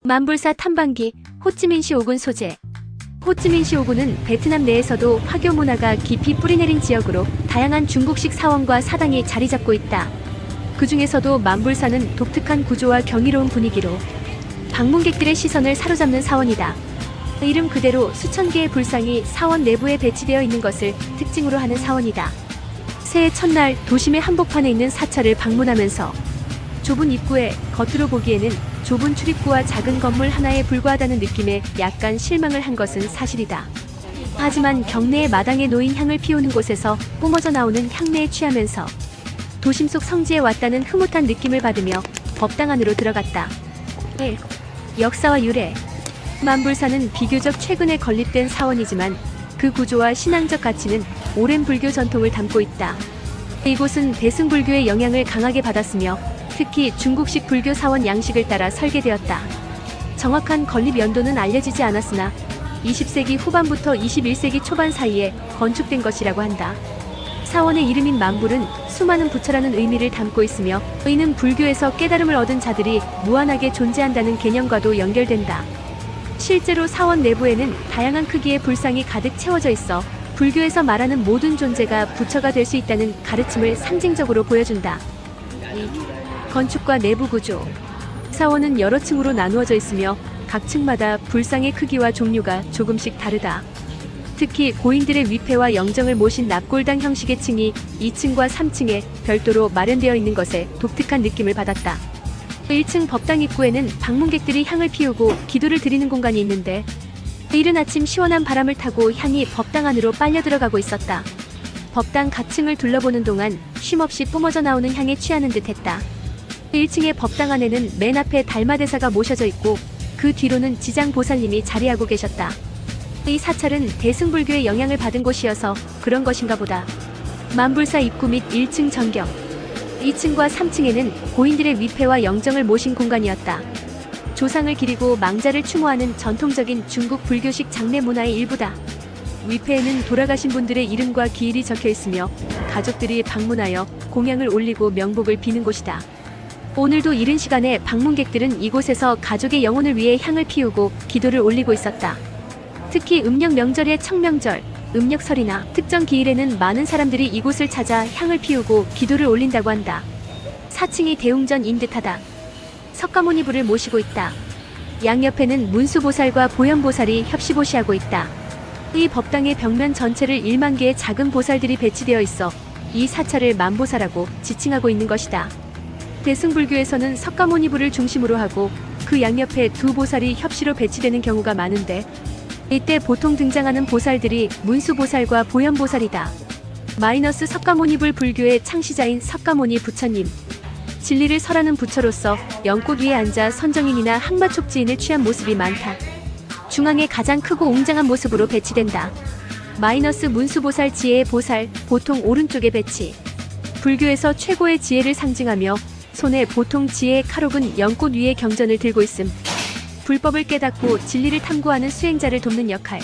만불사 탐방기, 호찌민시 오군 소재. 호찌민시 오군은 베트남 내에서도 화교 문화가 깊이 뿌리내린 지역으로 다양한 중국식 사원과 사당이 자리 잡고 있다. 그 중에서도 만불사는 독특한 구조와 경이로운 분위기로 방문객들의 시선을 사로잡는 사원이다. 이름 그대로 수천 개의 불상이 사원 내부에 배치되어 있는 것을 특징으로 하는 사원이다. 새해 첫날 도심의 한복판에 있는 사찰을 방문하면서 좁은 입구에 겉으로 보기에는 좁은 출입구와 작은 건물 하나에 불과하다는 느낌에 약간 실망을 한 것은 사실이다. 하지만 경내의 마당에 놓인 향을 피우는 곳에서 뿜어져 나오는 향내에 취하면서 도심 속 성지에 왔다는 흐뭇한 느낌을 받으며 법당 안으로 들어갔다. 1. 역사와 유래. 만불사는 비교적 최근에 건립된 사원이지만 그 구조와 신앙적 가치는 오랜 불교 전통을 담고 있다. 이곳은 대승불교의 영향을 강하게 받았으며 특히 중국식 불교 사원 양식을 따라 설계되었다. 정확한 건립 연도는 알려지지 않았으나 20세기 후반부터 21세기 초반 사이에 건축된 것이라고 한다. 사원의 이름인 만불은 수많은 부처라는 의미를 담고 있으며 이는 불교에서 깨달음을 얻은 자들이 무한하게 존재한다는 개념과도 연결된다. 실제로 사원 내부에는 다양한 크기의 불상이 가득 채워져 있어 불교에서 말하는 모든 존재가 부처가 될 수 있다는 가르침을 상징적으로 보여준다. 건축과 내부 구조. 사원은 여러 층으로 나누어져 있으며 각 층마다 불상의 크기와 종류가 조금씩 다르다. 특히 고인들의 위패와 영정을 모신 납골당 형식의 층이 2층과 3층에 별도로 마련되어 있는 것에 독특한 느낌을 받았다. 1층 법당 입구에는 방문객들이 향을 피우고 기도를 드리는 공간이 있는데 이른 아침 시원한 바람을 타고 향이 법당 안으로 빨려 들어가고 있었다. 법당 각 층을 둘러보는 동안 쉼없이 뿜어져 나오는 향에 취하는 듯 했다. 1층의 법당 안에는 맨 앞에 달마대사가 모셔져 있고 그 뒤로는 지장보살님이 자리하고 계셨다. 이 사찰은 대승불교의 영향을 받은 곳이어서 그런 것인가 보다. 만불사 입구 및 1층 전경. 2층과 3층에는 고인들의 위패와 영정을 모신 공간이었다. 조상을 기리고 망자를 추모하는 전통적인 중국 불교식 장례 문화의 일부다. 위패에는 돌아가신 분들의 이름과 기일이 적혀 있으며 가족들이 방문하여 공양을 올리고 명복을 비는 곳이다. 오늘도 이른 시간에 방문객들은 이곳에서 가족의 영혼을 위해 향을 피우고 기도를 올리고 있었다. 특히 음력 명절의 청명절, 음력설이나 특정 기일에는 많은 사람들이 이곳을 찾아 향을 피우고 기도를 올린다고 한다. 4층이 대웅전인 듯하다. 석가모니불을 모시고 있다. 양옆에는 문수보살과 보현보살이 협시보시하고 있다. 이 법당의 벽면 전체를 1만 개의 작은 보살들이 배치되어 있어 이 사찰을 만보사라고 지칭하고 있는 것이다. 대승불교에서는 석가모니불을 중심으로 하고 그 양옆에 두 보살이 협시로 배치되는 경우가 많은데 이때 보통 등장하는 보살들이 문수보살과 보현보살이다. 마이너스 석가모니불 불교의 창시자인 석가모니 부처님. 진리를 설하는 부처로서 연꽃 위에 앉아 선정인이나 항마촉지인을 취한 모습이 많다. 중앙에 가장 크고 웅장한 모습으로 배치된다. 마이너스 문수보살 지혜의 보살, 보통 오른쪽에 배치. 불교에서 최고의 지혜를 상징하며 손에 보통 지혜의 칼옥은 연꽃 위에 경전을 들고 있음. 불법을 깨닫고 진리를 탐구하는 수행자를 돕는 역할.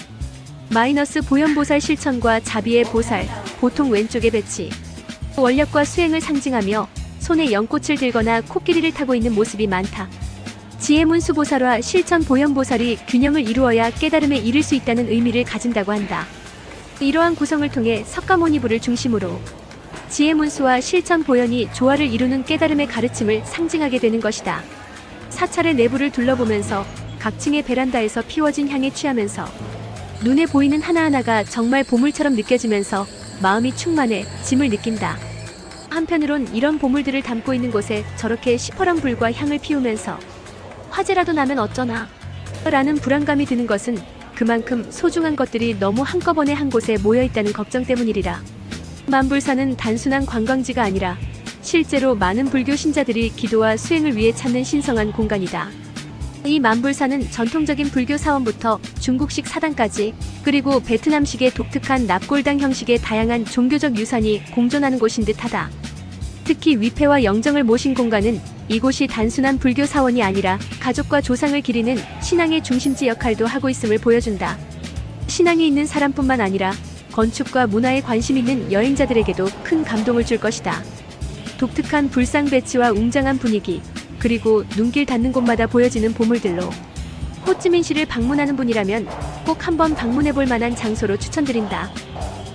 마이너스 보현보살 실천과 자비의 보살, 보통 왼쪽에 배치. 원력과 수행을 상징하며 손에 연꽃을 들거나 코끼리를 타고 있는 모습이 많다. 지혜문수보살과 실천 보현보살이 균형을 이루어야 깨달음에 이를 수 있다는 의미를 가진다고 한다. 이러한 구성을 통해 석가모니불을 중심으로 지혜문수와 실천 보현이 조화를 이루는 깨달음의 가르침을 상징하게 되는 것이다. 사찰의 내부를 둘러보면서 각 층의 베란다에서 피워진 향에 취하면서 눈에 보이는 하나하나가 정말 보물처럼 느껴지면서 마음이 충만해 짐을 느낀다. 한편으론 이런 보물들을 담고 있는 곳에 저렇게 시퍼런 불과 향을 피우면서 화재라도 나면 어쩌나 라는 불안감이 드는 것은 그만큼 소중한 것들이 너무 한꺼번에 한 곳에 모여있다는 걱정 때문이리라. 만불사는 단순한 관광지가 아니라 실제로 많은 불교 신자들이 기도와 수행을 위해 찾는 신성한 공간이다. 이 만불사는 전통적인 불교 사원부터 중국식 사당까지 그리고 베트남식의 독특한 납골당 형식의 다양한 종교적 유산이 공존하는 곳인 듯하다. 특히 위패와 영정을 모신 공간은 이곳이 단순한 불교 사원이 아니라 가족과 조상을 기리는 신앙의 중심지 역할도 하고 있음을 보여준다. 신앙이 있는 사람뿐만 아니라 건축과 문화에 관심 있는 여행자들에게도 큰 감동을 줄 것이다. 독특한 불상 배치와 웅장한 분위기, 그리고 눈길 닿는 곳마다 보여지는 보물들로 호찌민시를 방문하는 분이라면 꼭 한번 방문해볼 만한 장소로 추천드린다.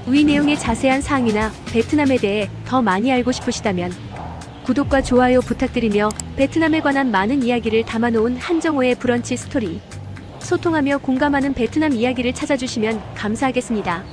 위 내용의 자세한 사항이나 베트남에 대해 더 많이 알고 싶으시다면 구독과 좋아요 부탁드리며 베트남에 관한 많은 이야기를 담아놓은 한정호의 브런치 스토리, 소통하며 공감하는 베트남 이야기를 찾아주시면 감사하겠습니다.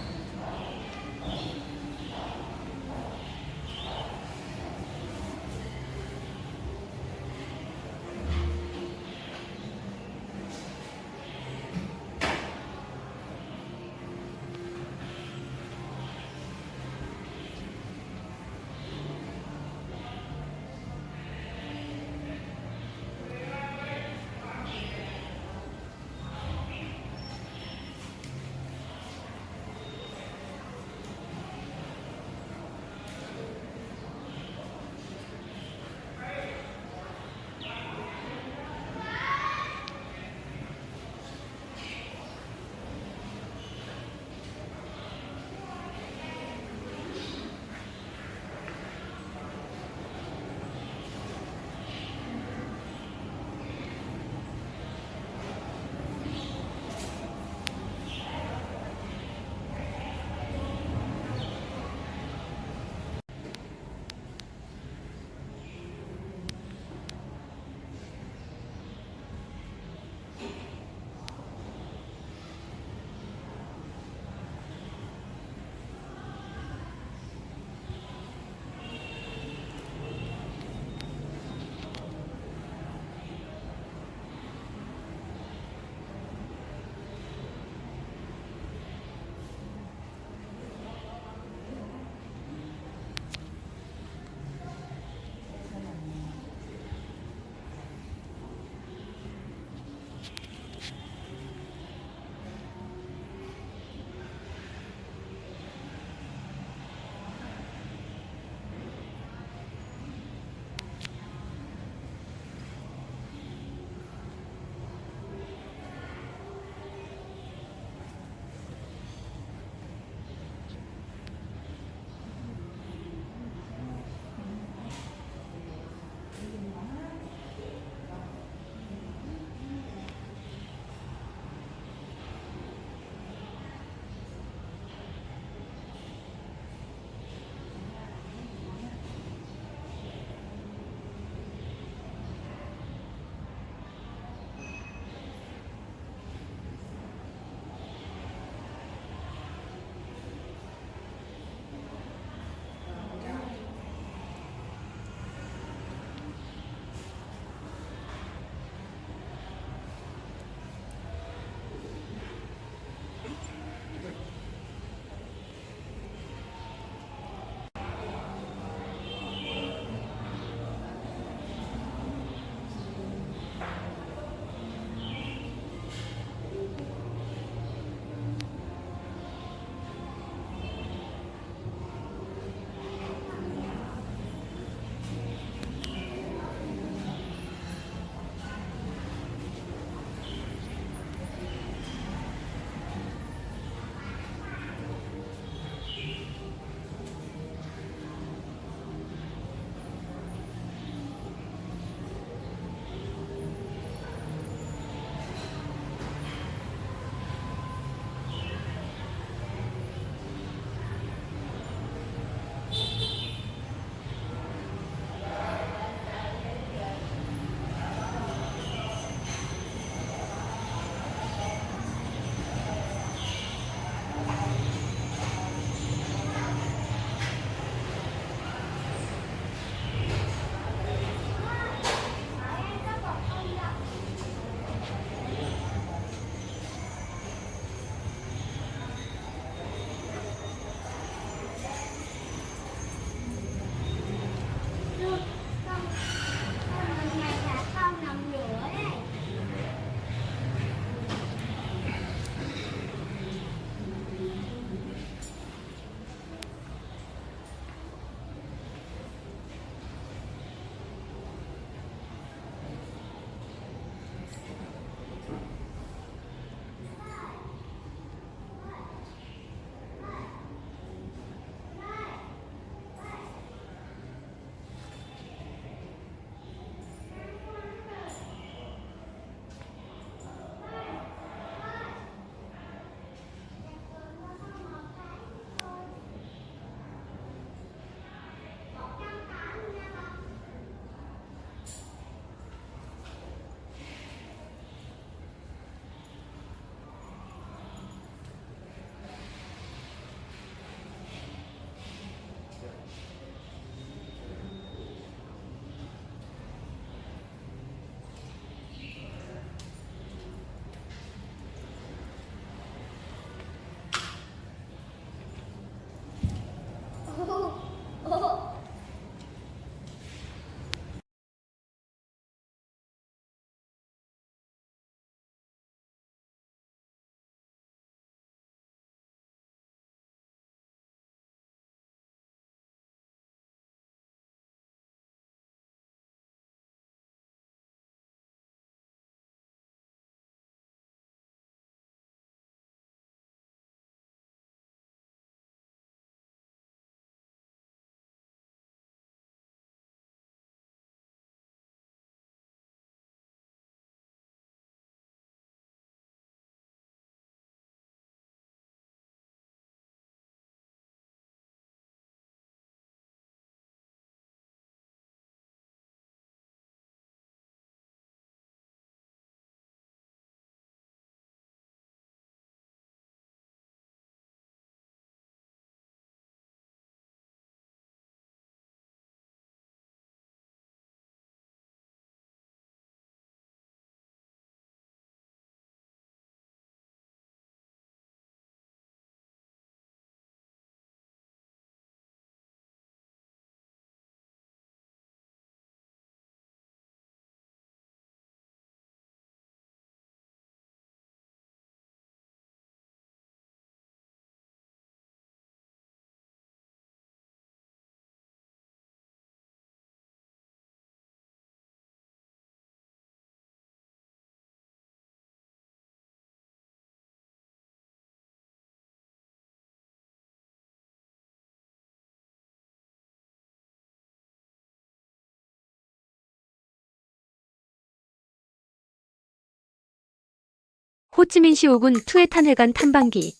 호찌민시 오군 투에탄 회관 탐방기.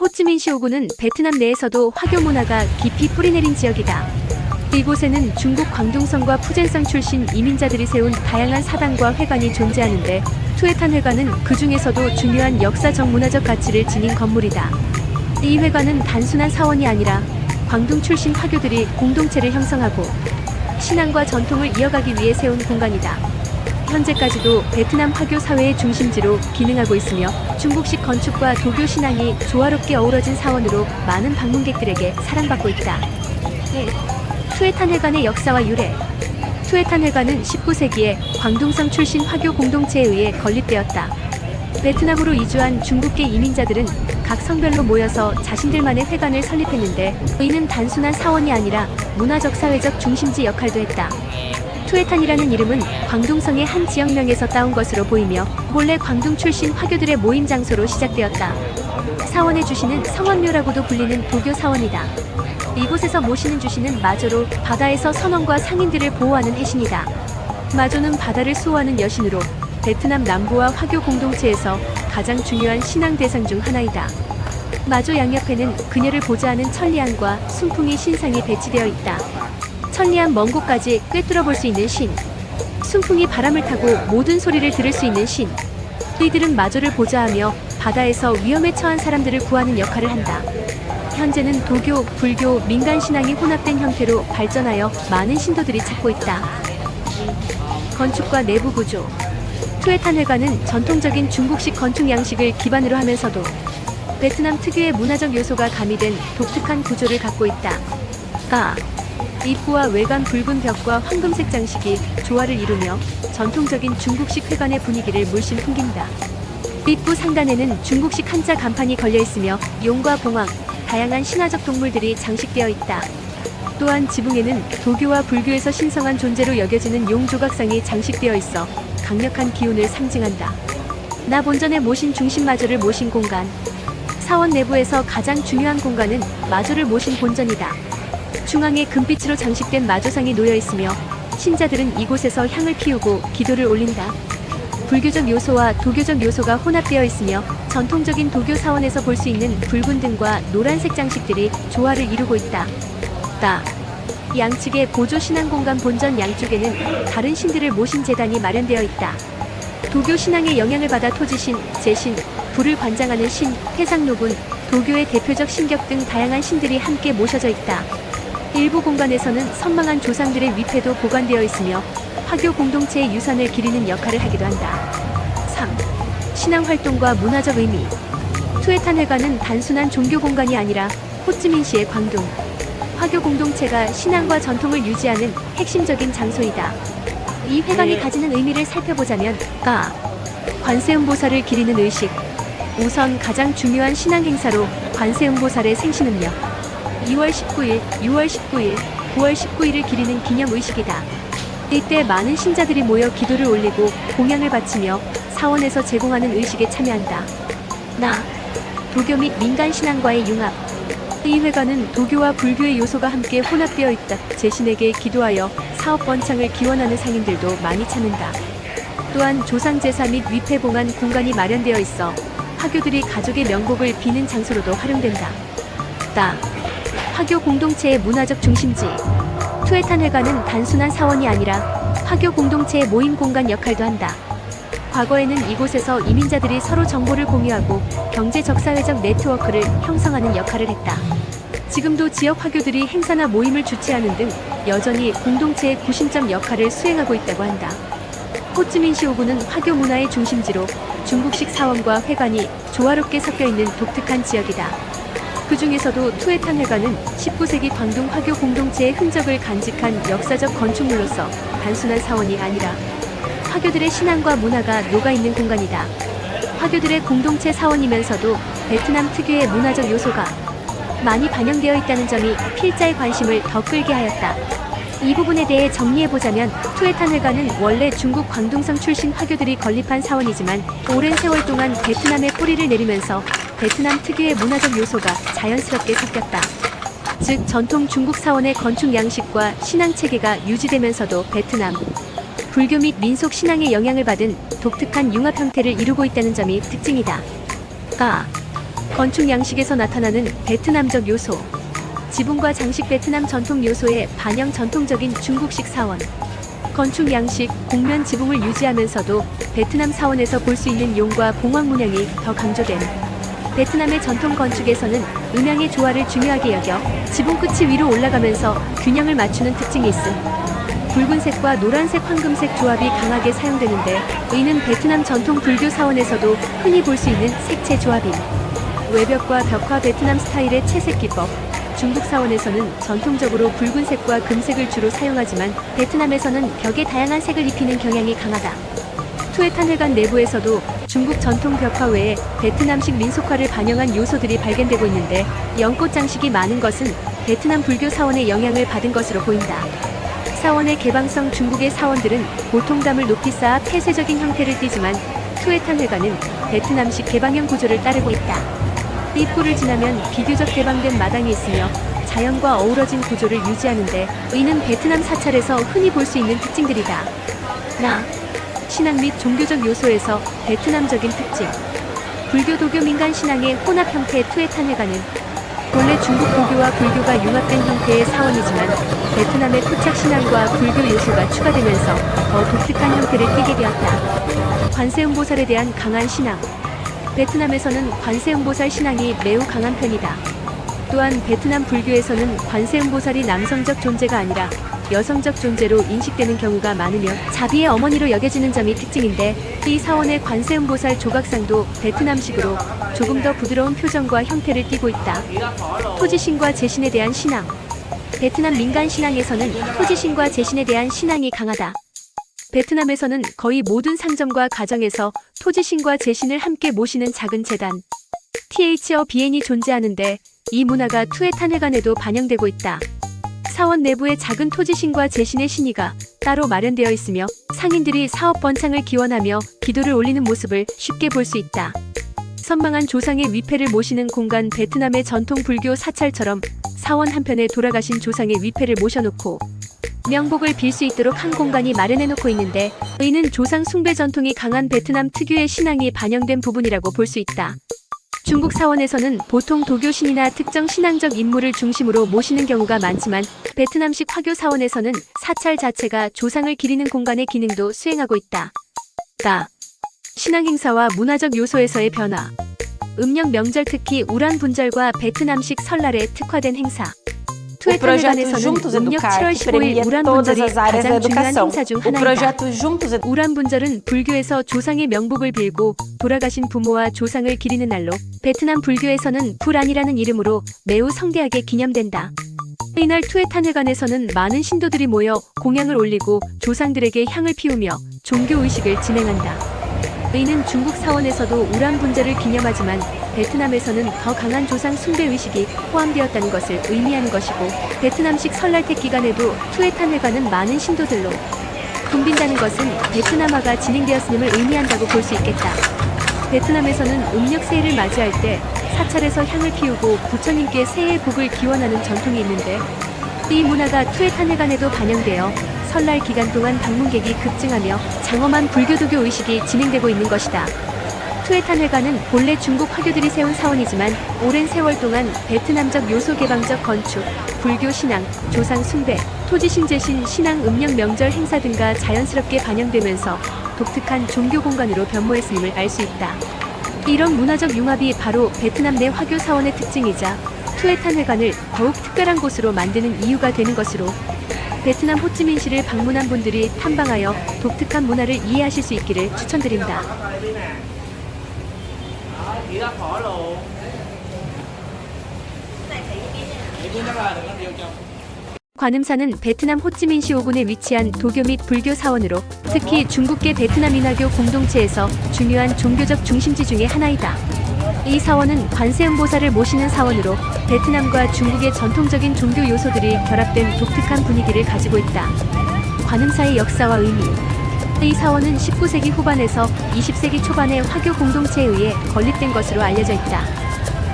호찌민시 오군은 베트남 내에서도 화교 문화가 깊이 뿌리내린 지역이다. 이곳에는 중국 광둥성과 푸젠성 출신 이민자들이 세운 다양한 사당과 회관이 존재하는데 투에탄 회관은 그 중에서도 중요한 역사적 문화적 가치를 지닌 건물이다. 이 회관은 단순한 사원이 아니라 광둥 출신 화교들이 공동체를 형성하고 신앙과 전통을 이어가기 위해 세운 공간이다. 현재까지도 베트남 화교 사회의 중심지로 기능하고 있으며 중국식 건축과 도교 신앙이 조화롭게 어우러진 사원으로 많은 방문객들에게 사랑받고 있다. 투에탄 회관의 역사와 유래. 투에탄 회관은 19세기에 광둥성 출신 화교 공동체에 의해 건립되었다. 베트남으로 이주한 중국계 이민자들은 각 성별로 모여서 자신들만의 회관을 설립했는데 이는 단순한 사원이 아니라 문화적 사회적 중심지 역할도 했다. 투에탄이라는 이름은 광둥성의 한 지역명에서 따온 것으로 보이며 본래 광둥 출신 화교들의 모임 장소로 시작되었다. 사원의 주신은 성원묘라고도 불리는 도교 사원이다. 이곳에서 모시는 주신은 마조로 바다에서 선원과 상인들을 보호하는 해신이다. 마조는 바다를 수호하는 여신으로 베트남 남부와 화교 공동체에서 가장 중요한 신앙 대상 중 하나이다. 마조 양옆에는 그녀를 보좌하는 천리안과 순풍이 신상이 배치되어 있다. 천리안 먼 곳까지 꿰뚫어 볼 수 있는 신, 순풍이 바람을 타고 모든 소리를 들을 수 있는 신. 이들은 마조를 보좌하며 바다에서 위험에 처한 사람들을 구하는 역할을 한다. 현재는 도교, 불교, 민간 신앙이 혼합된 형태로 발전하여 많은 신도들이 찾고 있다. 건축과 내부 구조. 투에탄 회관은 전통적인 중국식 건축 양식을 기반으로 하면서도 베트남 특유의 문화적 요소가 가미된 독특한 구조를 갖고 있다. 입구와 외관 붉은 벽과 황금색 장식이 조화를 이루며 전통적인 중국식 회관의 분위기를 물씬 풍긴다. 입구 상단에는 중국식 한자 간판이 걸려있으며 용과 봉황, 다양한 신화적 동물들이 장식되어 있다. 또한 지붕에는 도교와 불교에서 신성한 존재로 여겨지는 용 조각상이 장식되어 있어 강력한 기운을 상징한다. 나 본전에 모신 중심 마조를 모신 공간. 사원 내부에서 가장 중요한 공간은 마조를 모신 본전이다. 중앙에 금빛으로 장식된 마조상이 놓여 있으며 신자들은 이곳에서 향을 피우고 기도를 올린다. 불교적 요소와 도교적 요소가 혼합되어 있으며 전통적인 도교 사원에서 볼 수 있는 붉은 등과 노란색 장식들이 조화를 이루고 있다. 양측의 보조 신앙 공간 본전 양쪽에는 다른 신들을 모신 제단이 마련되어 있다. 도교 신앙의 영향을 받아 토지신, 제신, 불을 관장하는 신, 태상노군, 도교의 대표적 신격 등 다양한 신들이 함께 모셔져 있다. 일부 공간에서는 선망한 조상들의 위패도 보관되어 있으며 화교 공동체의 유산을 기리는 역할을 하기도 한다. 3. 신앙 활동과 문화적 의미. 투에탄 회관은 단순한 종교 공간이 아니라 호찌민시의 광둥 화교 공동체가 신앙과 전통을 유지하는 핵심적인 장소이다. 이 회관이 가지는 의미를 살펴보자면 관세음보살을 기리는 의식. 우선 가장 중요한 신앙 행사로 관세음보살의 생신음력 2월 19일, 6월 19일, 9월 19일을 기리는 기념의식이다. 이때 많은 신자들이 모여 기도를 올리고 공양을 바치며 사원에서 제공하는 의식에 참여한다. 도교 및 민간 신앙과의 융합. 이 회관은 도교와 불교의 요소가 함께 혼합되어 있다. 제신에게 기도하여 사업 번창을 기원하는 상인들도 많이 찾는다. 또한 조상제사 및 위패봉안 공간이 마련되어 있어 화교들이 가족의 명복을 비는 장소로도 활용된다. 화교 공동체의 문화적 중심지. 투에탄 회관은 단순한 사원이 아니라 화교 공동체의 모임 공간 역할도 한다. 과거에는 이곳에서 이민자들이 서로 정보를 공유하고 경제적 사회적 네트워크를 형성하는 역할을 했다. 지금도 지역 화교들이 행사나 모임을 주최하는 등 여전히 공동체의 구심점 역할을 수행하고 있다고 한다. 호찌민시 오구는 화교 문화의 중심지로 중국식 사원과 회관이 조화롭게 섞여 있는 독특한 지역이다. 그 중에서도 투에탄 회관은 19세기 광둥 화교 공동체의 흔적을 간직한 역사적 건축물로서 단순한 사원이 아니라 화교들의 신앙과 문화가 녹아있는 공간이다. 화교들의 공동체 사원이면서도 베트남 특유의 문화적 요소가 많이 반영되어 있다는 점이 필자의 관심을 더 끌게 하였다. 이 부분에 대해 정리해보자면 투에탄 회관은 원래 중국 광둥성 출신 화교들이 건립한 사원이지만 오랜 세월 동안 베트남에 뿌리를 내리면서 베트남 특유의 문화적 요소가 자연스럽게 섞였다. 즉 전통 중국 사원의 건축 양식과 신앙 체계가 유지되면서도 베트남 불교 및 민속 신앙의 영향을 받은 독특한 융합 형태를 이루고 있다는 점이 특징이다. 건축 양식에서 나타나는 베트남적 요소. 지붕과 장식 베트남 전통 요소의 반영 전통적인 중국식 사원. 건축 양식, 곡면 지붕을 유지하면서도 베트남 사원에서 볼 수 있는 용과 봉황 문양이 더 강조됨. 베트남의 전통 건축에서는 음양의 조화를 중요하게 여겨 지붕 끝이 위로 올라가면서 균형을 맞추는 특징이 있음. 붉은색과 노란색, 황금색 조합이 강하게 사용되는데 이는 베트남 전통 불교 사원에서도 흔히 볼 수 있는 색채 조합임. 외벽과 벽화 베트남 스타일의 채색 기법. 중국 사원에서는 전통적으로 붉은색과 금색을 주로 사용하지만 베트남에서는 벽에 다양한 색을 입히는 경향이 강하다. 투에탄회관 내부에서도 중국 전통 벽화 외에 베트남식 민속화를 반영한 요소들이 발견되고 있는데 연꽃 장식이 많은 것은 베트남 불교 사원의 영향을 받은 것으로 보인다. 사원의 개방성. 중국의 사원들은 보통담을 높이 쌓아 폐쇄적인 형태를 띠지만 투에탄회관은 베트남식 개방형 구조를 따르고 있다. 입구를 지나면 비교적 개방된 마당이 있으며 자연과 어우러진 구조를 유지하는데 이는 베트남 사찰에서 흔히 볼 수 있는 특징들이다. 신앙 및 종교적 요소에서 베트남적인 특징. 불교 도교 민간 신앙의 혼합 형태의 투에탄회관은 본래 중국 도교와 불교가 융합된 형태의 사원이지만 베트남의 토착 신앙과 불교 요소가 추가되면서 더 독특한 형태를 띠게 되었다. 관세음보살에 대한 강한 신앙. 베트남에서는 관세음보살 신앙이 매우 강한 편이다. 또한 베트남 불교에서는 관세음보살이 남성적 존재가 아니라 여성적 존재로 인식되는 경우가 많으며 자비의 어머니로 여겨지는 점이 특징인데 이 사원의 관세음보살 조각상도 베트남식으로 조금 더 부드러운 표정과 형태를 띠고 있다. 토지신과 제신에 대한 신앙. 베트남 민간 신앙에서는 토지신과 제신에 대한 신앙이 강하다. 베트남에서는 거의 모든 상점과 가정에서 토지신과 제신을 함께 모시는 작은 제단 THBN이 존재하는데 이 문화가 투에탄회관에도 반영되고 있다. 사원 내부에 작은 토지신과 제신의 신의가 따로 마련되어 있으며 상인들이 사업 번창을 기원하며 기도를 올리는 모습을 쉽게 볼 수 있다. 선망한 조상의 위패를 모시는 공간. 베트남의 전통 불교 사찰처럼 사원 한편에 돌아가신 조상의 위패를 모셔놓고 명복을 빌 수 있도록 한 공간이 마련해놓고 있는데 이는 조상 숭배 전통이 강한 베트남 특유의 신앙이 반영된 부분이라고 볼 수 있다. 중국 사원에서는 보통 도교신이나 특정 신앙적 인물을 중심으로 모시는 경우가 많지만 베트남식 화교 사원에서는 사찰 자체가 조상을 기리는 공간의 기능도 수행하고 있다. 신앙 행사와 문화적 요소에서의 변화. 음력 명절, 특히 우란 분절과 베트남식 설날에 특화된 행사. 투에탄회관에서는 음력 7월 15일 우란 분절이 가장 중요한 행사 중 하나이다. 우란 분절은 불교에서 조상의 명복을 빌고 돌아가신 부모와 조상을 기리는 날로 베트남 불교에서는 불안이라는 이름으로 매우 성대하게 기념된다. 이날 투에탄회관에서는 많은 신도들이 모여 공양을 올리고 조상들에게 향을 피우며 종교의식을 진행한다. 이는 중국 사원에서도 우란 분절을 기념하지만 베트남에서는 더 강한 조상 숭배 의식이 포함되었다는 것을 의미하는 것이고 베트남식 설날택 기간에도 투에탄회관은 많은 신도들로 붐빈다는 것은 베트남화가 진행되었음을 의미한다고 볼 수 있겠다. 베트남에서는 음력 새해를 맞이할 때 사찰에서 향을 피우고 부처님께 새해의 복을 기원하는 전통이 있는데 이 문화가 투에탄회관에도 반영되어 설날 기간 동안 방문객이 급증하며 장엄한 불교도교 의식이 진행되고 있는 것이다. 투에탄회관은 본래 중국 화교들이 세운 사원이지만 오랜 세월 동안 베트남적 요소 개방적 건축, 불교 신앙, 조상 숭배, 토지신 제신 신앙, 음력 명절 행사 등과 자연스럽게 반영되면서 독특한 종교 공간으로 변모했음을 알 수 있다. 이런 문화적 융합이 바로 베트남 내 화교 사원의 특징이자 투에탄회관을 더욱 특별한 곳으로 만드는 이유가 되는 것으로 베트남 호찌민시를 방문한 분들이 탐방하여 독특한 문화를 이해하실 수 있기를 추천드립니다. 관음사는 베트남 호찌민시 5군에 위치한 도교 및 불교 사원으로 특히 중국계 베트남 인하교 공동체에서 중요한 종교적 중심지 중의 하나이다. 이 사원은 관세음보살을 모시는 사원으로 베트남과 중국의 전통적인 종교 요소들이 결합된 독특한 분위기를 가지고 있다. 관음사의 역사와 의미. 이 사원은 19세기 후반에서 20세기 초반의 화교 공동체에 의해 건립된 것으로 알려져 있다.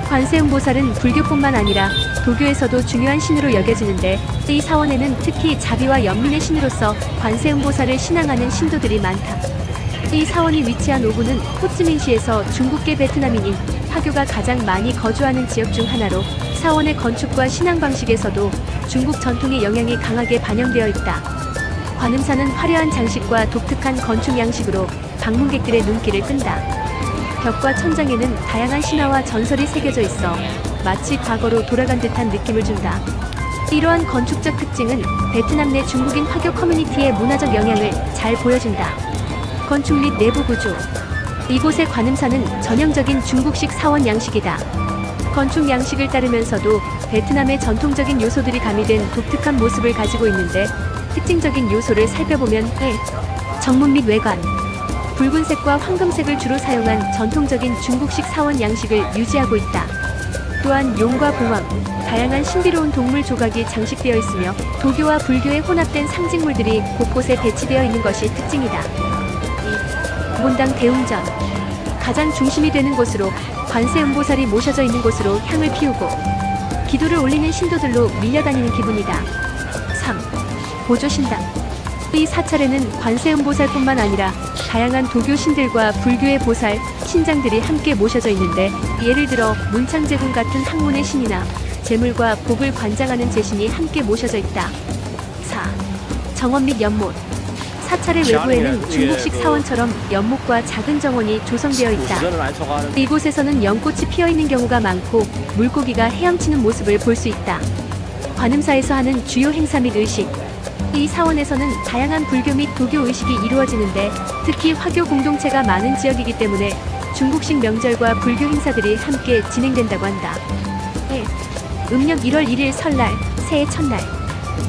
관세음보살은 불교뿐만 아니라 도교에서도 중요한 신으로 여겨지는데 이 사원에는 특히 자비와 연민의 신으로서 관세음보살을 신앙하는 신도들이 많다. 이 사원이 위치한 오구는 호찌민시에서 중국계 베트남인인 화교가 가장 많이 거주하는 지역 중 하나로 사원의 건축과 신앙 방식에서도 중국 전통의 영향이 강하게 반영되어 있다. 관음사는 화려한 장식과 독특한 건축 양식으로 방문객들의 눈길을 끈다. 벽과 천장에는 다양한 신화와 전설이 새겨져 있어 마치 과거로 돌아간 듯한 느낌을 준다. 이러한 건축적 특징은 베트남 내 중국인 화교 커뮤니티의 문화적 영향을 잘 보여준다. 건축 및 내부 구조. 이곳의 관음사는 전형적인 중국식 사원 양식이다. 건축 양식을 따르면서도 베트남의 전통적인 요소들이 가미된 독특한 모습을 가지고 있는데 특징적인 요소를 살펴보면 정문 및 외관. 붉은색과 황금색을 주로 사용한 전통적인 중국식 사원 양식을 유지하고 있다. 또한 용과 봉황, 다양한 신비로운 동물 조각이 장식되어 있으며 도교와 불교의 혼합된 상징물들이 곳곳에 배치되어 있는 것이 특징이다. 본당 대웅전. 가장 중심이 되는 곳으로 관세음보살이 모셔져 있는 곳으로 향을 피우고 기도를 올리는 신도들로 밀려다니는 기분이다. 3. 보조신당. 이 사찰에는 관세음보살뿐만 아니라 다양한 도교 신들과 불교의 보살, 신장들이 함께 모셔져 있는데 예를 들어 문창제군 같은 학문의 신이나 재물과 복을 관장하는 제신이 함께 모셔져 있다. 4. 정원 및 연못. 사찰의 외부에는 중국식 사원처럼 연못과 작은 정원이 조성되어 있다. 이곳에서는 연꽃이 피어있는 경우가 많고 물고기가 헤엄치는 모습을 볼 수 있다. 관음사에서 하는 주요 행사 및 의식. 이 사원에서는 다양한 불교 및 도교 의식이 이루어지는데 특히 화교 공동체가 많은 지역이기 때문에 중국식 명절과 불교 행사들이 함께 진행된다고 한다. 음력 1월 1일 설날, 새해 첫날.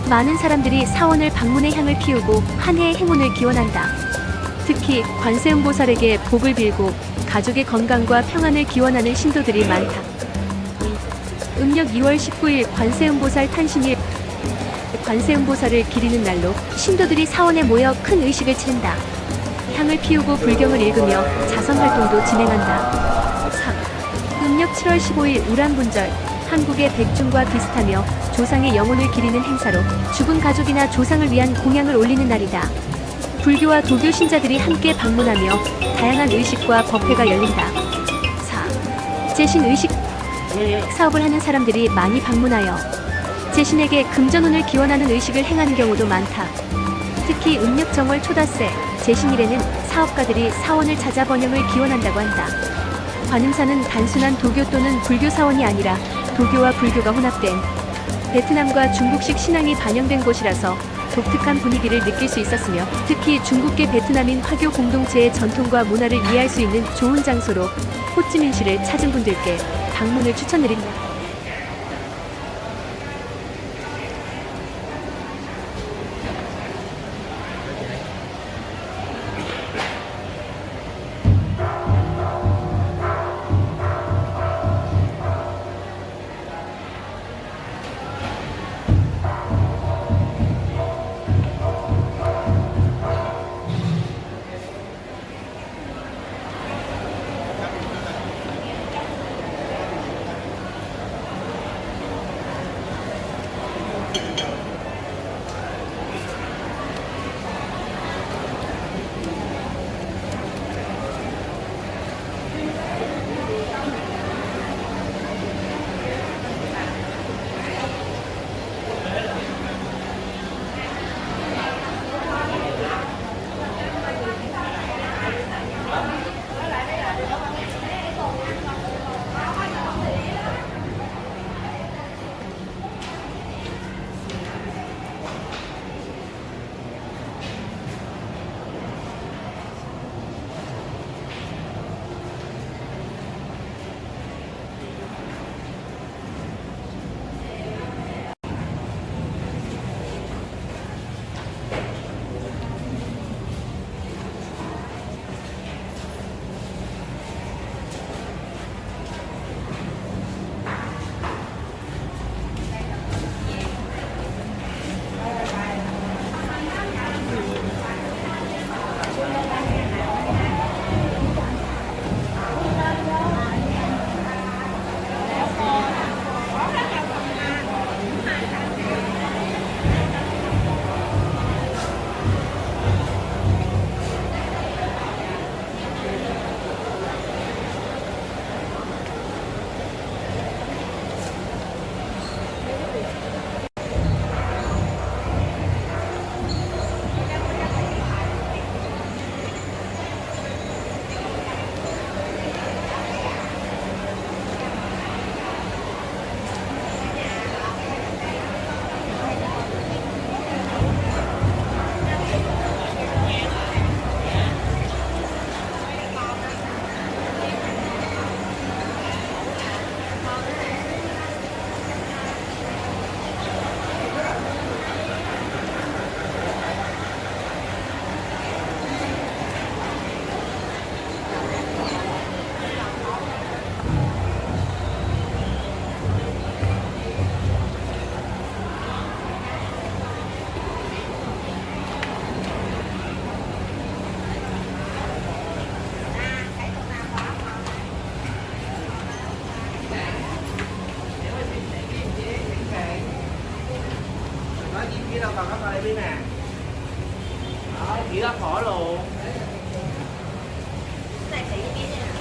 많은 사람들이 사원을 방문해 향을 피우고 한 해의 행운을 기원한다. 특히 관세음보살에게 복을 빌고 가족의 건강과 평안을 기원하는 신도들이 많다. 음력 2월 19일 관세음보살 탄신일. 관세음보살을 기리는 날로 신도들이 사원에 모여 큰 의식을 치른다. 향을 피우고 불경을 읽으며 자선활동도 진행한다. 3. 음력 7월 15일 우란분절. 한국의 백중과 비슷하며 조상의 영혼을 기리는 행사로 죽은 가족이나 조상을 위한 공양을 올리는 날이다. 불교와 도교 신자들이 함께 방문하며 다양한 의식과 법회가 열린다. 4. 제신 의식. 사업을 하는 사람들이 많이 방문하여 제신에게 금전운을 기원하는 의식을 행하는 경우도 많다. 특히 음력 정월 초닷새, 제신일에는 사업가들이 사원을 찾아 번영을 기원한다고 한다. 관음사는 단순한 도교 또는 불교 사원이 아니라 도교와 불교가 혼합된 베트남과 중국식 신앙이 반영된 곳이라서 독특한 분위기를 느낄 수 있었으며 특히 중국계 베트남인 화교 공동체의 전통과 문화를 이해할 수 있는 좋은 장소로 호찌민시를 찾은 분들께 방문을 추천드립니다.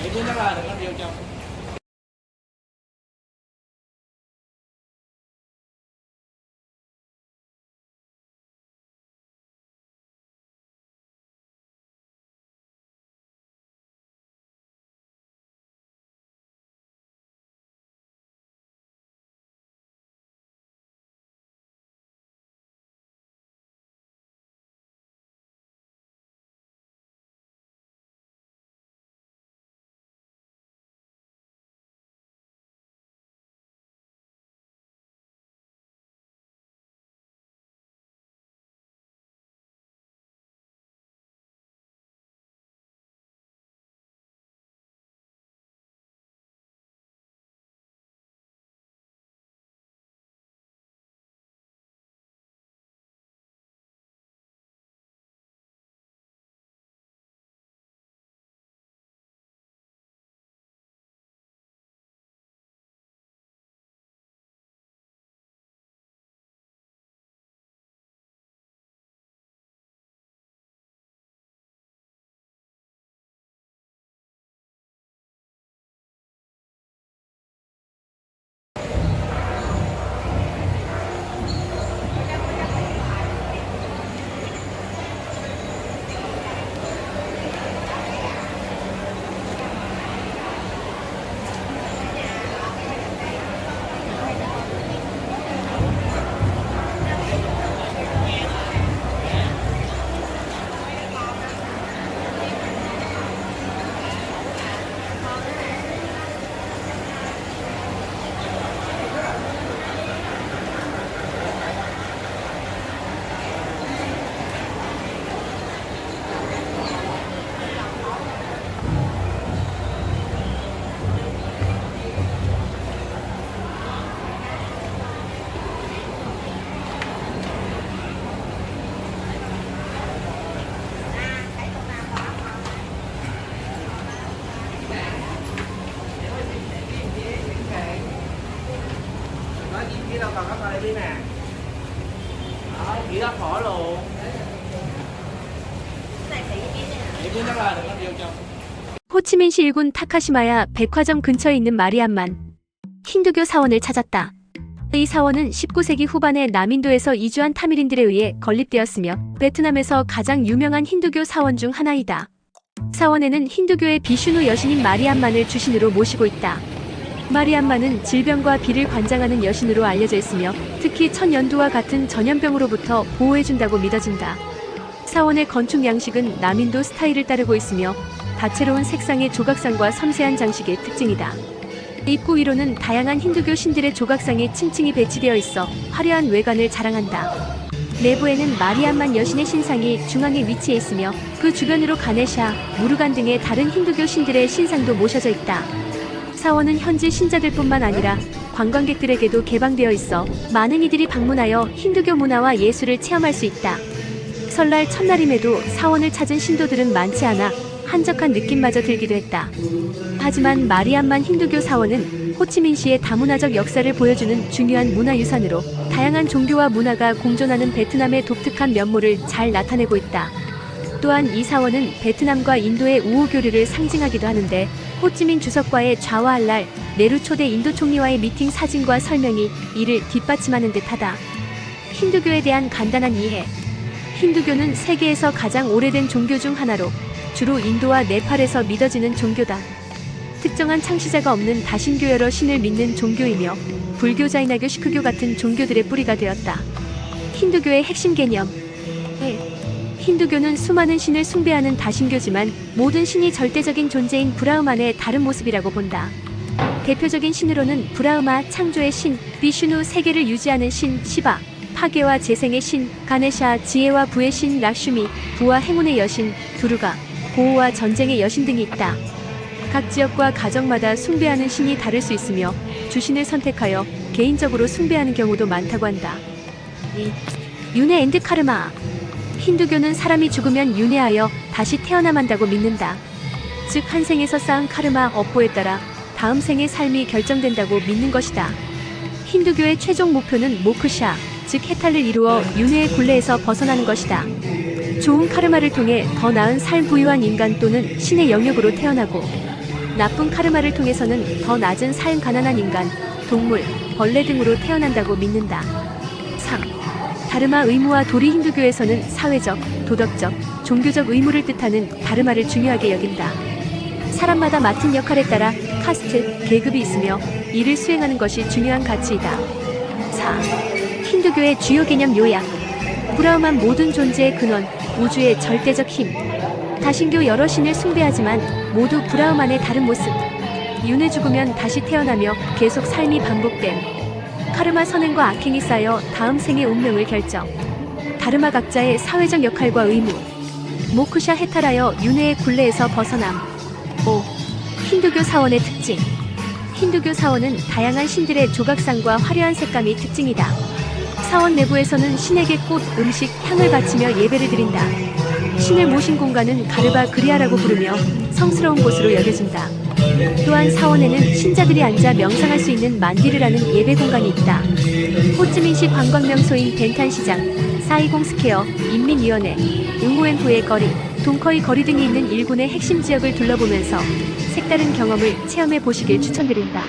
Vậy cứ chắc là đừng có điều cho. Đó, chỉ đâu còn có coi đi nè. Đó, chỉ đó khỏi luôn. Vậy cứ chắc là đừng có điều cho. 호치민시 일군 타카시마야 백화점 근처에 있는 마리암만 힌두교 사원을 찾았다. 이 사원은 19세기 후반에 남인도에서 이주한 타밀인들에 의해 건립되었으며 베트남에서 가장 유명한 힌두교 사원 중 하나이다. 사원에는 힌두교의 비슈누 여신인 마리암만을 주신으로 모시고 있다. 마리암만은 질병과 비를 관장하는 여신으로 알려져 있으며 특히 천연두와 같은 전염병으로부터 보호해준다고 믿어진다. 사원의 건축 양식은 남인도 스타일을 따르고 있으며 다채로운 색상의 조각상과 섬세한 장식의 특징이다. 입구 위로는 다양한 힌두교 신들의 조각상의 층층이 배치되어 있어 화려한 외관을 자랑한다. 내부에는 마리암만 여신의 신상이 중앙에 위치해 있으며 그 주변으로 가네샤, 무르간 등의 다른 힌두교 신들의 신상도 모셔져 있다. 사원은 현지 신자들뿐만 아니라 관광객들에게도 개방되어 있어 많은 이들이 방문하여 힌두교 문화와 예술을 체험할 수 있다. 설날 첫날임에도 사원을 찾은 신도들은 많지 않아 한적한 느낌마저 들기도 했다. 하지만 마리암만 힌두교 사원은 호치민시의 다문화적 역사를 보여주는 중요한 문화유산으로 다양한 종교와 문화가 공존하는 베트남의 독특한 면모를 잘 나타내고 있다. 또한 이 사원은 베트남과 인도의 우호교류를 상징하기도 하는데 호찌민 주석과의 좌와할랄 네루 초대 인도 총리와의 미팅 사진과 설명이 이를 뒷받침하는 듯하다. 힌두교에 대한 간단한 이해. 힌두교는 세계에서 가장 오래된 종교 중 하나로 주로 인도와 네팔에서 믿어지는 종교다. 특정한 창시자가 없는 다신교 여러 신을 믿는 종교이며 불교, 자이나교, 시크교 같은 종교들의 뿌리가 되었다. 힌두교의 핵심 개념. 힌두교는 수많은 신을 숭배하는 다신교지만 모든 신이 절대적인 존재인 브라흐만의 다른 모습이라고 본다. 대표적인 신으로는 브라흐마, 창조의 신, 비슈누, 세계를 유지하는 신, 시바, 파괴와 재생의 신, 가네샤, 지혜와 부의 신, 락슈미, 부와 행운의 여신, 두루가, 보호와 전쟁의 여신 등이 있다. 각 지역과 가정마다 숭배하는 신이 다를 수 있으며 주신을 선택하여 개인적으로 숭배하는 경우도 많다고 한다. 윤회 앤드 카르마. 힌두교는 사람이 죽으면 윤회하여 다시 태어나만다고 믿는다. 즉 한 생에서 쌓은 카르마 업보에 따라 다음 생의 삶이 결정된다고 믿는 것이다. 힌두교의 최종 목표는 모크샤, 즉 해탈을 이루어 윤회의 굴레에서 벗어나는 것이다. 좋은 카르마를 통해 더 나은 삶 부유한 인간 또는 신의 영역으로 태어나고 나쁜 카르마를 통해서는 더 낮은 삶, 가난한 인간, 동물, 벌레 등으로 태어난다고 믿는다. 3. 다르마 의무와 도리. 힌두교에서는 사회적, 도덕적, 종교적 의무를 뜻하는 다르마를 중요하게 여긴다. 사람마다 맡은 역할에 따라 카스트, 계급이 있으며 이를 수행하는 것이 중요한 가치이다. 4. 힌두교의 주요 개념 요약. 브라흐만 모든 존재의 근원, 우주의 절대적 힘. 다신교 여러 신을 숭배하지만 모두 브라흐만의 다른 모습. 윤회 죽으면 다시 태어나며 계속 삶이 반복됨. 카르마 선행과 악행이 쌓여 다음 생의 운명을 결정. 다르마 각자의 사회적 역할과 의무. 모크샤 해탈하여 윤회의 굴레에서 벗어남. 5. 힌두교 사원의 특징. 힌두교 사원은 다양한 신들의 조각상과 화려한 색감이 특징이다. 사원 내부에서는 신에게 꽃, 음식, 향을 바치며 예배를 드린다. 신을 모신 공간은 가르바 그리아라고 부르며 성스러운 곳으로 여겨진다. 또한 사원에는 신자들이 앉아 명상할 수 있는 만디르라는 예배 공간이 있다. 호찌민시 관광명소인 벤탄시장, 사이공 스퀘어, 인민위원회, 응호엔포의 거리, 동커이 거리 등이 있는 일군의 핵심 지역을 둘러보면서 색다른 경험을 체험해 보시길 추천드린다.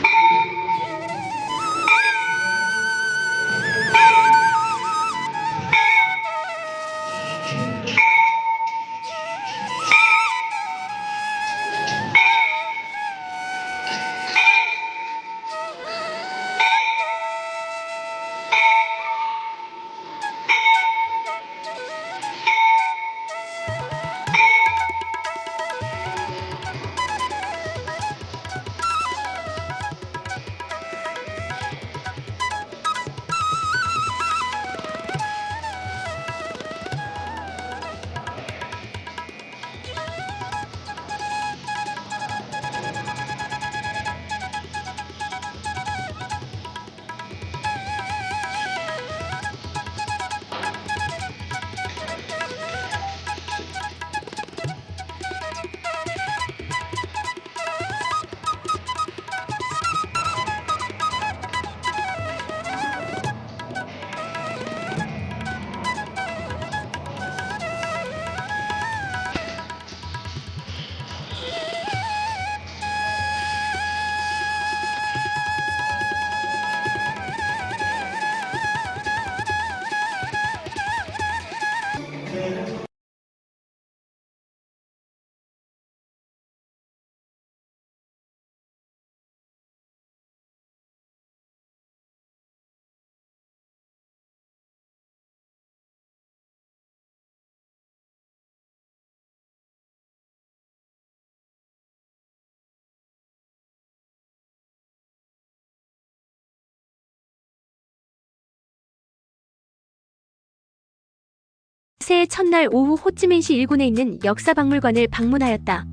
새해 첫날 오후 호찌민시 일군에 있는 역사박물관을 방문하였다.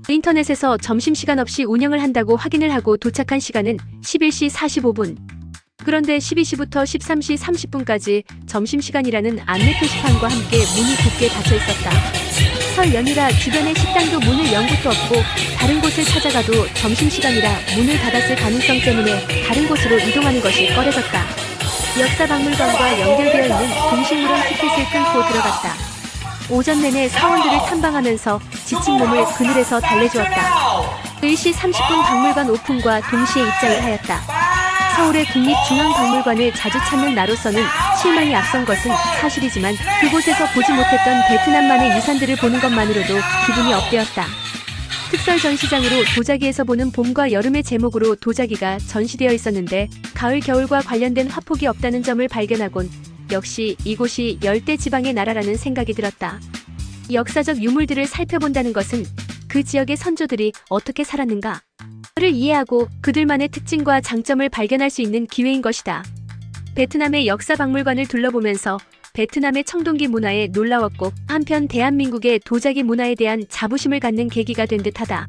인터넷에서 점심시간 없이 운영을 한다고 확인을 하고 도착한 시간은 11시 45분. 그런데 12시부터 13시 30분까지 점심시간이라는 안내 표시판과 함께 문이 굳게 닫혀 있었다. 설 연휴라 주변의 식당도 문을 연 곳도 없고 다른 곳을 찾아가도 점심시간이라 문을 닫았을 가능성 때문에 다른 곳으로 이동하는 것이 꺼려졌다. 역사박물관과 연결되어 있는 동식물원 티켓을 끊고 들어갔다. 오전 내내 사원들을 탐방하면서 지친 몸을 그늘에서 달래주었다. 10시 30분 박물관 오픈과 동시에 입장을 하였다. 서울의 국립중앙박물관을 자주 찾는 나로서는 실망이 앞선 것은 사실이지만 그곳에서 보지 못했던 베트남만의 유산들을 보는 것만으로도 기분이 업되었다. 특설 전시장으로 도자기에서 보는 봄과 여름의 제목으로 도자기가 전시되어 있었는데 가을 겨울과 관련된 화폭이 없다는 점을 발견하곤 역시 이곳이 열대지방의 나라라는 생각이 들었다. 역사적 유물들을 살펴본다는 것은 그 지역의 선조들이 어떻게 살았는가를 이해하고 그들만의 특징과 장점을 발견할 수 있는 기회인 것이다. 베트남의 역사박물관을 둘러보면서 베트남의 청동기 문화에 놀라웠고 한편 대한민국의 도자기 문화에 대한 자부심을 갖는 계기가 된 듯하다.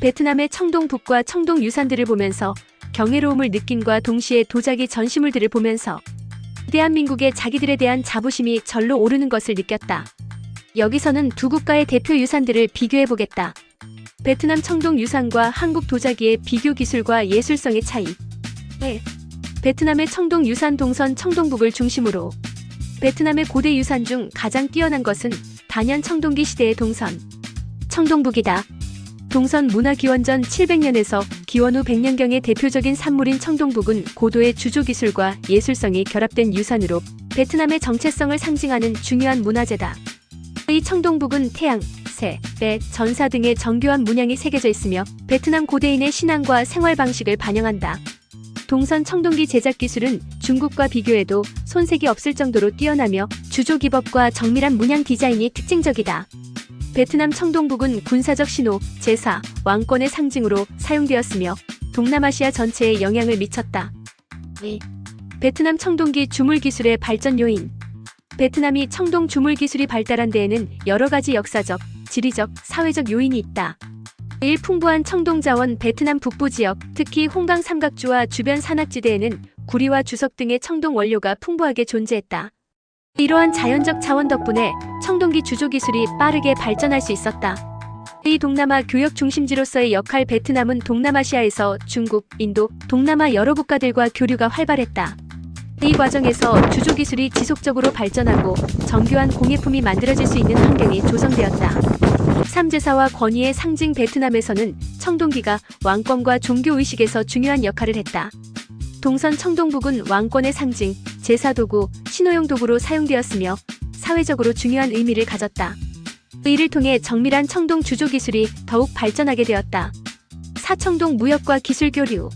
베트남의 청동북과 청동 유산들을 보면서 경이로움을 느낀과 동시에 도자기 전시물들을 보면서 대한민국의 자기들에 대한 자부심이 절로 오르는 것을 느꼈다. 여기서는 두 국가의 대표 유산들을 비교해보겠다. 베트남 청동 유산과 한국 도자기의 비교 기술과 예술성의 차이. 베트남의 청동 유산 동선 청동북을 중심으로 베트남의 고대 유산 중 가장 뛰어난 것은 단연 청동기 시대의 동선 청동북이다. 동선 문화기원전 700년에서 기원 후 100년경의 대표적인 산물인 청동북은 고도의 주조기술과 예술성이 결합된 유산으로 베트남의 정체성을 상징하는 중요한 문화재다. 이 청동북은 태양, 새, 배, 전사 등의 정교한 문양이 새겨져 있으며 베트남 고대인의 신앙과 생활 방식을 반영한다. 동선 청동기 제작 기술은 중국과 비교해도 손색이 없을 정도로 뛰어나며 주조 기법과 정밀한 문양 디자인이 특징적이다. 베트남 청동북은 군사적 신호, 제사, 왕권의 상징으로 사용되었으며 동남아시아 전체에 영향을 미쳤다. 베트남 청동기 주물 기술의 발전 요인. 베트남이 청동 주물 기술이 발달한 데에는 여러 가지 역사적, 지리적, 사회적 요인이 있다. 1. 풍부한 청동 자원. 베트남 북부 지역, 특히 홍강 삼각주와 주변 산악지대에는 구리와 주석 등의 청동 원료가 풍부하게 존재했다. 이러한 자연적 자원 덕분에 청동기 주조 기술이 빠르게 발전할 수 있었다. 이 동남아 교역 중심지로서의 역할. 베트남은 동남아시아에서 중국, 인도, 동남아 여러 국가들과 교류가 활발했다. 이 과정에서 주조 기술이 지속적으로 발전하고 정교한 공예품이 만들어질 수 있는 환경이 조성되었다. 3. 제사와 권위의 상징. 베트남에서는 청동기가 왕권과 종교의식에서 중요한 역할을 했다. 동선 청동북은 왕권의 상징, 제사 도구, 신호용 도구로 사용되었으며 사회적으로 중요한 의미를 가졌다. 이를 통해 정밀한 청동 주조 기술이 더욱 발전하게 되었다. 4. 청동 무역과 기술 교류.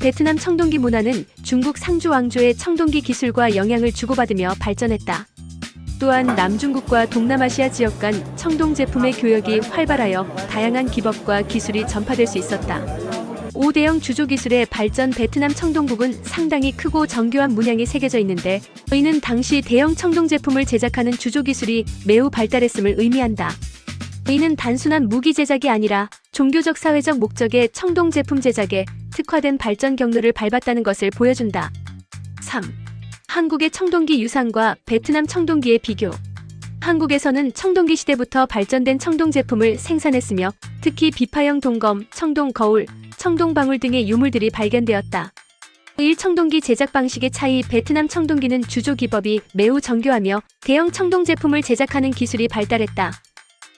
베트남 청동기 문화는 중국 상주 왕조의 청동기 기술과 영향을 주고받으며 발전했다. 또한 남중국과 동남아시아 지역 간 청동 제품의 교역이 활발하여 다양한 기법과 기술이 전파될 수 있었다. 5. 대형 주조 기술의 발전. 베트남 청동북은 상당히 크고 정교한 문양이 새겨져 있는데 이는 당시 대형 청동 제품을 제작하는 주조 기술이 매우 발달했음을 의미한다. 이는 단순한 무기 제작이 아니라 종교적 사회적 목적의 청동 제품 제작에 특화된 발전 경로를 밟았다는 것을 보여준다. 3. 한국의 청동기 유산과 베트남 청동기의 비교. 한국에서는 청동기 시대부터 발전된 청동 제품을 생산했으며 특히 비파형 동검, 청동 거울, 청동 방울 등의 유물들이 발견되었다. 1. 청동기 제작 방식의 차이. 베트남 청동기는 주조 기법이 매우 정교하며 대형 청동 제품을 제작하는 기술이 발달했다.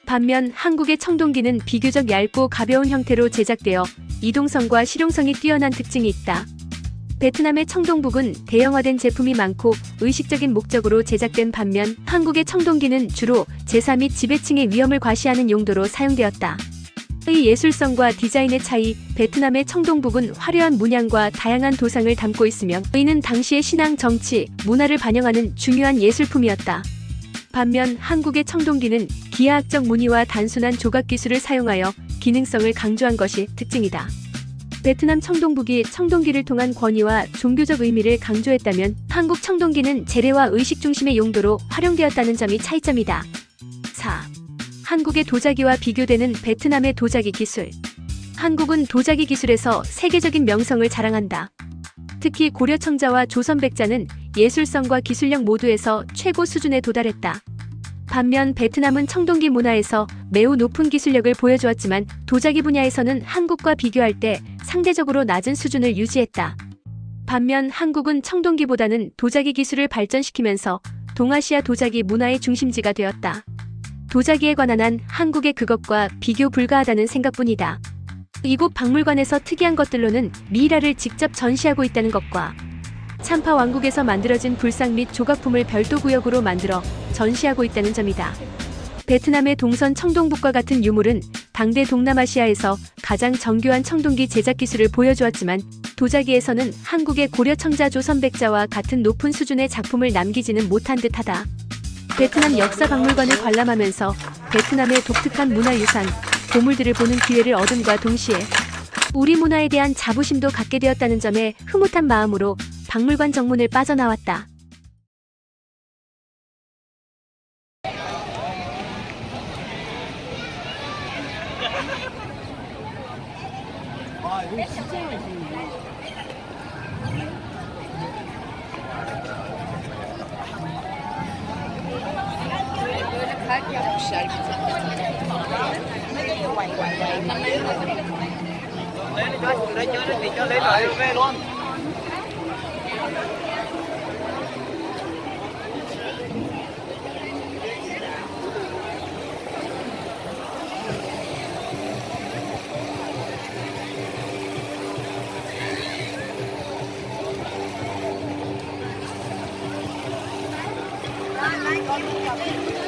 반면 한국의 청동기는 비교적 얇고 가벼운 형태로 제작되어 이동성과 실용성이 뛰어난 특징이 있다. 베트남의 청동북은 대형화된 제품이 많고 의식적인 목적으로 제작된 반면 한국의 청동기는 주로 제사 및 지배층의 위험을 과시하는 용도로 사용되었다. 의 예술성과 디자인의 차이. 베트남의 청동북은 화려한 문양과 다양한 도상을 담고 있으며 이는 당시의 신앙, 정치, 문화를 반영하는 중요한 예술품이었다. 반면 한국의 청동기는 기하학적 무늬와 단순한 조각 기술을 사용하여 기능성을 강조한 것이 특징이다. 베트남 청동북이 청동기를 통한 권위와 종교적 의미를 강조했다면 한국 청동기는 재래와 의식 중심의 용도로 활용되었다는 점이 차이점이다. 4. 한국의 도자기와 비교되는 베트남의 도자기 기술. 한국은 도자기 기술에서 세계적인 명성을 자랑한다. 특히 고려 청자와 조선 백자는 예술성과 기술력 모두에서 최고 수준에 도달했다. 반면 베트남은 청동기 문화에서 매우 높은 기술력을 보여주었지만 도자기 분야에서는 한국과 비교할 때 상대적으로 낮은 수준을 유지했다. 반면 한국은 청동기보다는 도자기 기술을 발전시키면서 동아시아 도자기 문화의 중심지가 되었다. 도자기에 관한 한 한국의 그것과 비교 불가하다는 생각뿐이다. 이곳 박물관에서 특이한 것들로는 미이라를 직접 전시하고 있다는 것과 참파 왕국에서 만들어진 불상 및 조각품을 별도 구역으로 만들어 전시하고 있다는 점이다. 베트남의 동선 청동북과 같은 유물은 당대 동남아시아에서 가장 정교한 청동기 제작 기술을 보여주었지만 도자기에서는 한국의 고려 청자 조선 백자와 같은 높은 수준의 작품을 남기지는 못한 듯하다. 베트남 역사박물관을 관람하면서 베트남의 독특한 문화유산, 보물들을 보는 기회를 얻음과 동시에 우리 문화에 대한 자부심도 갖게 되었다는 점에 흐뭇한 마음으로 박물관 정문을 빠져나왔다. 여기 진짜 맛있네. Lên đi cho đây chơi thì cho lên rồi về luôn. Hãy subscribe cho kênh Ghiền Mì Gõ để không bỏ lỡ